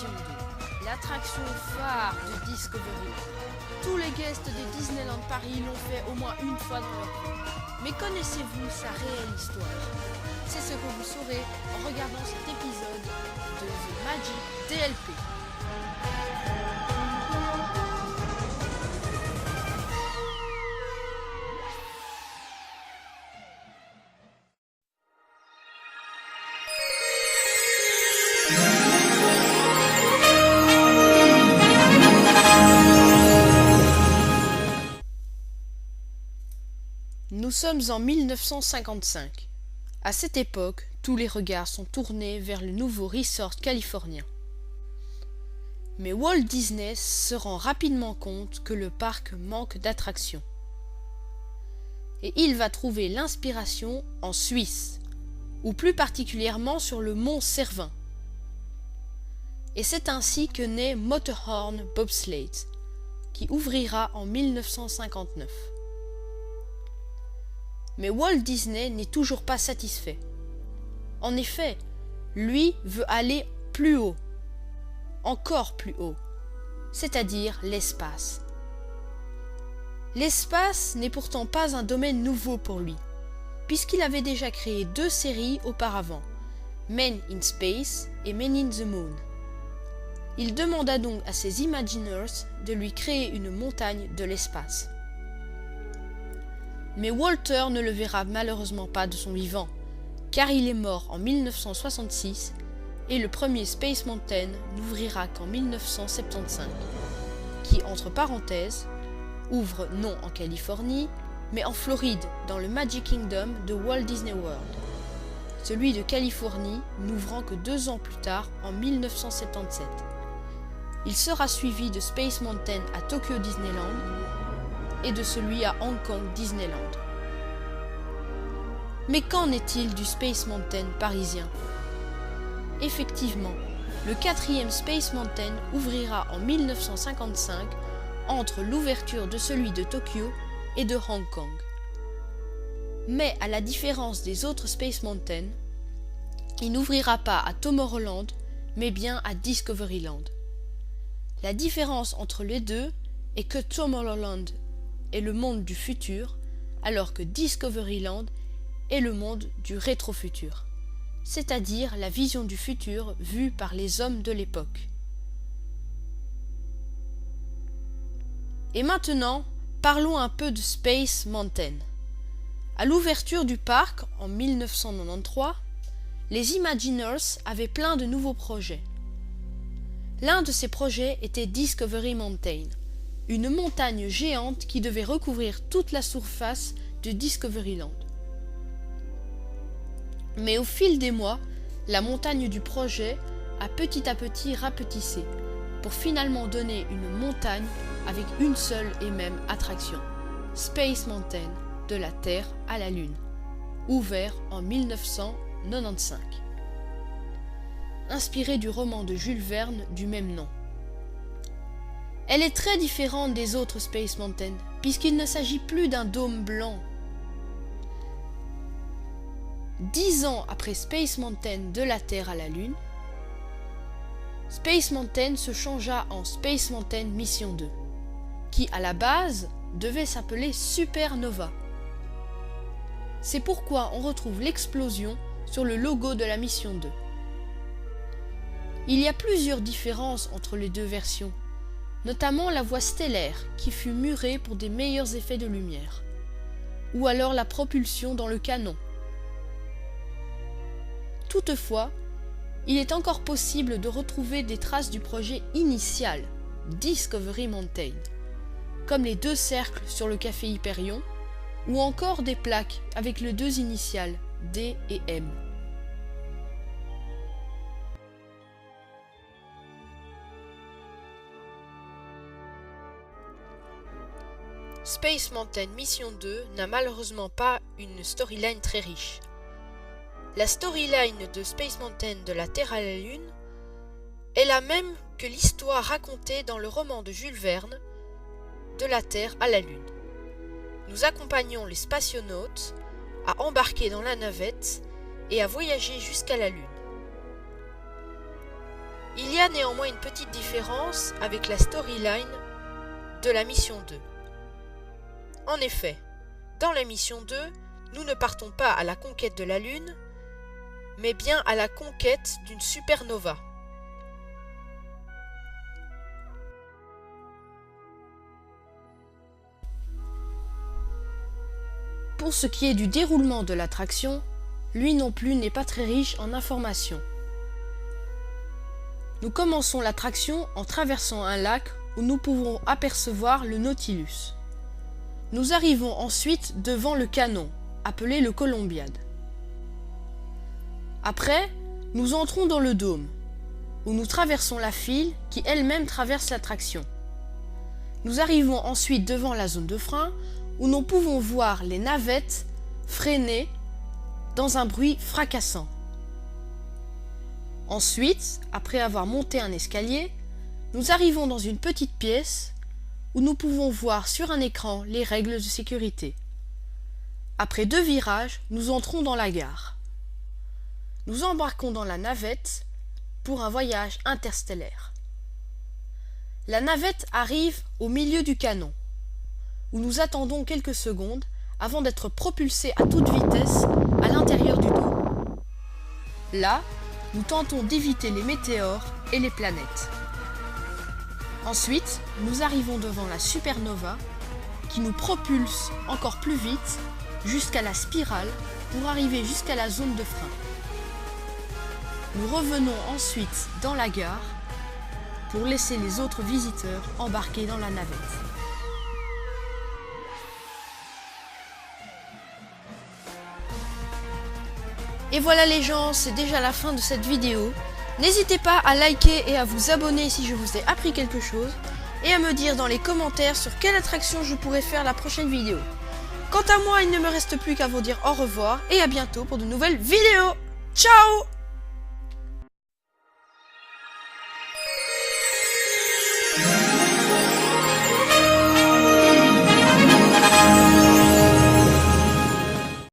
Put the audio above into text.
Mission 2, l'attraction phare de Discovery. Tous les guests de Disneyland Paris l'ont fait au moins une fois dans leur vie. Mais connaissez-vous sa réelle histoire? C'est ce que vous saurez en regardant cet épisode de The Magic DLP. Nous sommes en 1955. À cette époque, tous les regards sont tournés vers le nouveau resort californien. Mais Walt Disney se rend rapidement compte que le parc manque d'attractions. Et il va trouver l'inspiration en Suisse, ou plus particulièrement sur le mont Cervin. Et c'est ainsi que naît Motorhorn Bobsled, qui ouvrira en 1959. Mais Walt Disney n'est toujours pas satisfait. En effet, lui veut aller plus haut, encore plus haut, c'est-à-dire l'espace. L'espace n'est pourtant pas un domaine nouveau pour lui, puisqu'il avait déjà créé 2 séries auparavant, Men in Space et Men in the Moon. Il demanda donc à ses Imagineers de lui créer une montagne de l'espace. Mais Walter ne le verra malheureusement pas de son vivant, car il est mort en 1966 et le premier Space Mountain n'ouvrira qu'en 1975, qui, entre parenthèses, ouvre non en Californie, mais en Floride, dans le Magic Kingdom de Walt Disney World. Celui de Californie n'ouvrant que 2 ans plus tard, en 1977. Il sera suivi de Space Mountain à Tokyo Disneyland et de celui à Hong Kong Disneyland. Mais qu'en est-il du Space Mountain parisien? Effectivement, le 4e Space Mountain ouvrira en 1955 entre l'ouverture de celui de Tokyo et de Hong Kong. Mais à la différence des autres Space Mountain, il n'ouvrira pas à Tomorrowland, mais bien à Discoveryland. La différence entre les deux est que Tomorrowland est le monde du futur, alors que Discoveryland est le monde du rétrofutur, c'est-à-dire la vision du futur vue par les hommes de l'époque. Et maintenant, parlons un peu de Space Mountain. À l'ouverture du parc en 1993, les Imagineers avaient plein de nouveaux projets. L'un de ces projets était Discovery Mountain, une montagne géante qui devait recouvrir toute la surface de Discoveryland. Mais au fil des mois, la montagne du projet a petit à petit rapetissé, pour finalement donner une montagne avec une seule et même attraction, Space Mountain, de la Terre à la Lune, ouvert en 1995. Inspiré du roman de Jules Verne du même nom. Elle est très différente des autres Space Mountain, puisqu'il ne s'agit plus d'un dôme blanc. 10 ans après Space Mountain de la Terre à la Lune, Space Mountain se changea en Space Mountain Mission 2, qui à la base devait s'appeler Supernova. C'est pourquoi on retrouve l'explosion sur le logo de la Mission 2. Il y a plusieurs différences entre les 2 versions, notamment la voie stellaire qui fut murée pour des meilleurs effets de lumière, ou alors la propulsion dans le canon. Toutefois, il est encore possible de retrouver des traces du projet initial, Discovery Mountain, comme les 2 cercles sur le café Hyperion, ou encore des plaques avec les 2 initiales, D et M. Space Mountain Mission 2 n'a malheureusement pas une storyline très riche. La storyline de Space Mountain de la Terre à la Lune est la même que l'histoire racontée dans le roman de Jules Verne de la Terre à la Lune. Nous accompagnons les spationautes à embarquer dans la navette et à voyager jusqu'à la Lune. Il y a néanmoins une petite différence avec la storyline de la mission 2. En effet, dans la mission 2, nous ne partons pas à la conquête de la Lune, mais bien à la conquête d'une supernova. Pour ce qui est du déroulement de l'attraction, lui non plus n'est pas très riche en informations. Nous commençons l'attraction en traversant un lac où nous pouvons apercevoir le Nautilus. Nous arrivons ensuite devant le canon, appelé le Columbiad. Après, nous entrons dans le dôme, où nous traversons la file qui elle-même traverse l'attraction. Nous arrivons ensuite devant la zone de frein, où nous pouvons voir les navettes freiner dans un bruit fracassant. Ensuite, après avoir monté un escalier, nous arrivons dans une petite pièce où nous pouvons voir sur un écran les règles de sécurité. Après 2 virages, nous entrons dans la gare. Nous embarquons dans la navette pour un voyage interstellaire. La navette arrive au milieu du canon, où nous attendons quelques secondes avant d'être propulsés à toute vitesse à l'intérieur du dôme. Là, nous tentons d'éviter les météores et les planètes. Ensuite, nous arrivons devant la supernova qui nous propulse encore plus vite jusqu'à la spirale pour arriver jusqu'à la zone de frein. Nous revenons ensuite dans la gare pour laisser les autres visiteurs embarquer dans la navette. Et voilà les gens, c'est déjà la fin de cette vidéo. N'hésitez pas à liker et à vous abonner si je vous ai appris quelque chose et à me dire dans les commentaires sur quelle attraction je pourrais faire la prochaine vidéo. Quant à moi, il ne me reste plus qu'à vous dire au revoir et à bientôt pour de nouvelles vidéos. Ciao!